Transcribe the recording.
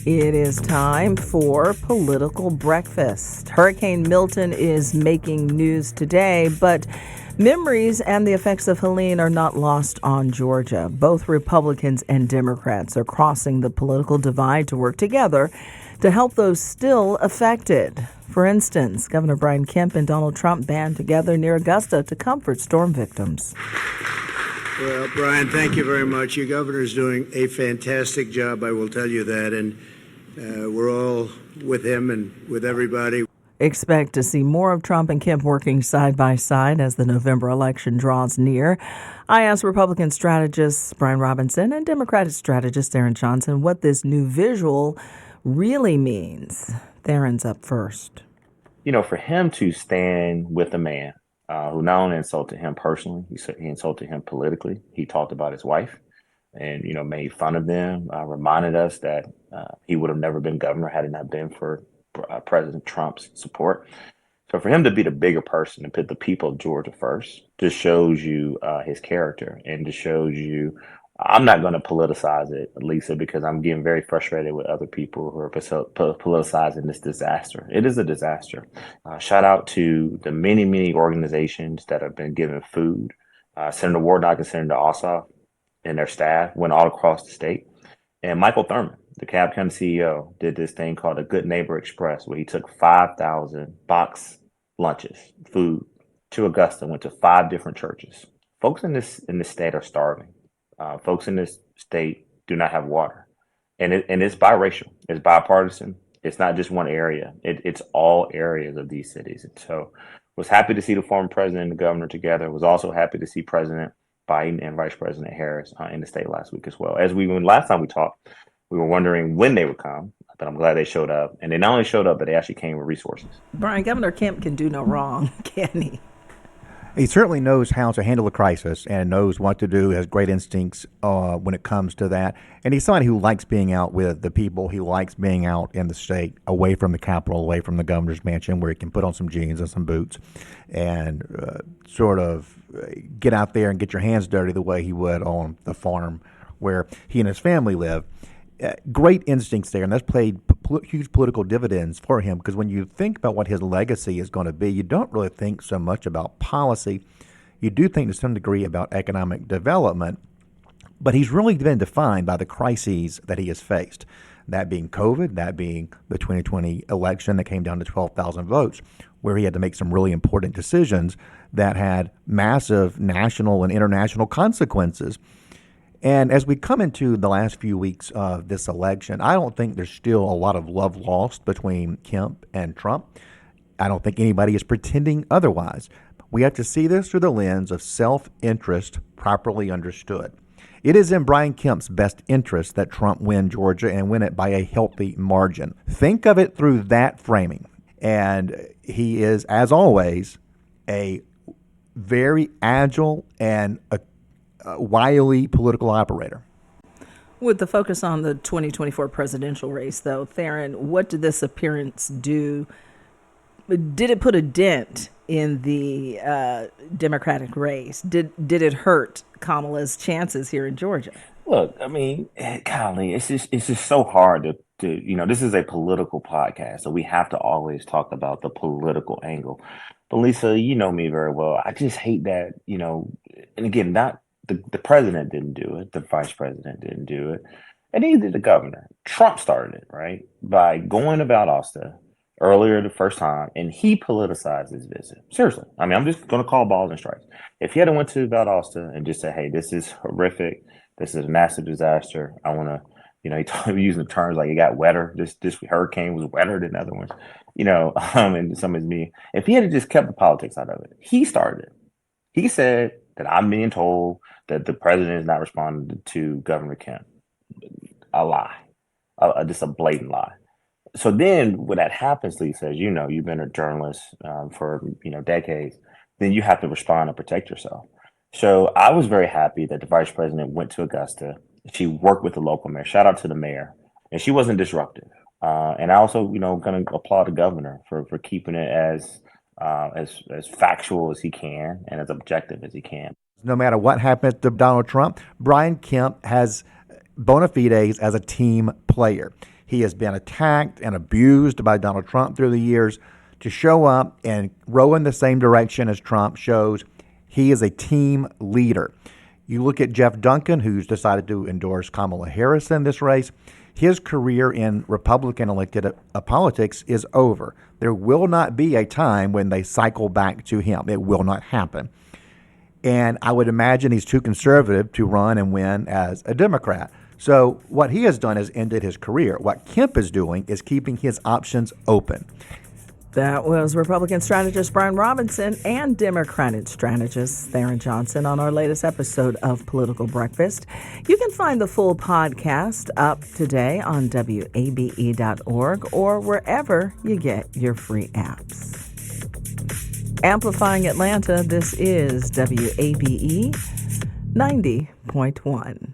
It is time for Political Breakfast. Hurricane Milton is making news today, but memories and the effects of Helene are not lost on Georgia. Both Republicans and Democrats are crossing the political divide to work together to help those still affected. For instance, Governor Brian Kemp and Donald Trump band together near Augusta to comfort storm victims. Well, Brian, thank you very much. Your governor's doing a fantastic job, I will tell you that, and we're all with him and with everybody. Expect to see more of Trump and Kemp working side by side as the November election draws near. I asked Republican strategist Brian Robinson and Democratic strategist Tharon Johnson what this new visual really means. Tharon's up first. You know, for him to stand with a man who not only insulted him personally, he insulted him politically. He talked about his wife and, made fun of them, reminded us that he would have never been governor had it not been for President Trump's support. So for him to be the bigger person and put the people of Georgia first just shows you his character, and just shows you, I'm not going to politicize it, Lisa, because I'm getting very frustrated with other people who are politicizing this disaster. It is a disaster. Shout out to the many, many organizations that have been giving food. Senator Warnock and Senator Ossoff and their staff went all across the state. And Michael Thurman, the Cobb County CEO, did this thing called a Good Neighbor Express, where he took 5,000 box lunches, food, to Augusta, went to 5 different churches. Folks in this state are starving. Folks in this state do not have water. And it's biracial. It's bipartisan. It's not just one area. It's all areas of these cities. And so was happy to see the former president and the governor together. Was also happy to see President Biden and Vice President Harris in the state last week as well. When last time we talked, we were wondering when they would come, but I'm glad they showed up. And they not only showed up, but they actually came with resources. Brian, Governor Kemp can do no wrong, can he? He certainly knows how to handle a crisis and knows what to do, has great instincts when it comes to that. And he's somebody who likes being out with the people. He likes being out in the state, away from the Capitol, away from the governor's mansion, where he can put on some jeans and some boots and sort of get out there and get your hands dirty the way he would on the farm where he and his family live. Great instincts there, and that's played huge political dividends for him, because when you think about what his legacy is going to be, you don't really think so much about policy. You do think to some degree about economic development, but he's really been defined by the crises that he has faced, that being COVID, that being the 2020 election that came down to 12,000 votes, where he had to make some really important decisions that had massive national and international consequences. And as we come into the last few weeks of this election, I don't think there's still a lot of love lost between Kemp and Trump. I don't think anybody is pretending otherwise. We have to see this through the lens of self-interest properly understood. It is in Brian Kemp's best interest that Trump win Georgia and win it by a healthy margin. Think of it through that framing. And he is, as always, a very agile and wily political operator. With the focus on the 2024 presidential race, though, Tharon, what did this appearance do? Did it put a dent in the Democratic race? Did it hurt Kamala's chances here in Georgia? Look, I mean, golly, it's just so hard to this is a political podcast, so we have to always talk about the political angle. But Lisa, you know me very well. I just hate that, and again, not the president didn't do it, the vice president didn't do it, and neither did the governor. Trump started it, right, by going to Valdosta earlier the first time, and he politicized his visit. Seriously. I mean, I'm just going to call balls and strikes. If he had went to Valdosta and just said, hey, this is horrific, this is a massive disaster, I want to, he using the terms like it got wetter, this hurricane was wetter than other ones, and some of his media. If he had just kept the politics out of it, he started it. He said that I'm being told that the president is not responding to Governor Kemp. A lie. Just a blatant lie. So then when that happens, Lisa, as you know, you've been a journalist for decades, then you have to respond and protect yourself. So I was very happy that the vice president went to Augusta. She worked with the local mayor. Shout out to the mayor. And she wasn't disruptive. And I also, going to applaud the governor for keeping it as factual as he can and as objective as he can. No matter what happens to Donald Trump, Brian Kemp has bona fides as a team player. He has been attacked and abused by Donald Trump through the years. To show up and row in the same direction as Trump shows he is a team leader. You look at Jeff Duncan, who's decided to endorse Kamala Harris in this race. His career in Republican elected politics is over. There will not be a time when they cycle back to him. It will not happen. And I would imagine he's too conservative to run and win as a Democrat. So what he has done is ended his career. What Kemp is doing is keeping his options open. That was Republican strategist Brian Robinson and Democratic strategist Tharon Johnson on our latest episode of Political Breakfast. You can find the full podcast up today on WABE.org or wherever you get your free apps. Amplifying Atlanta, this is WABE 90.1.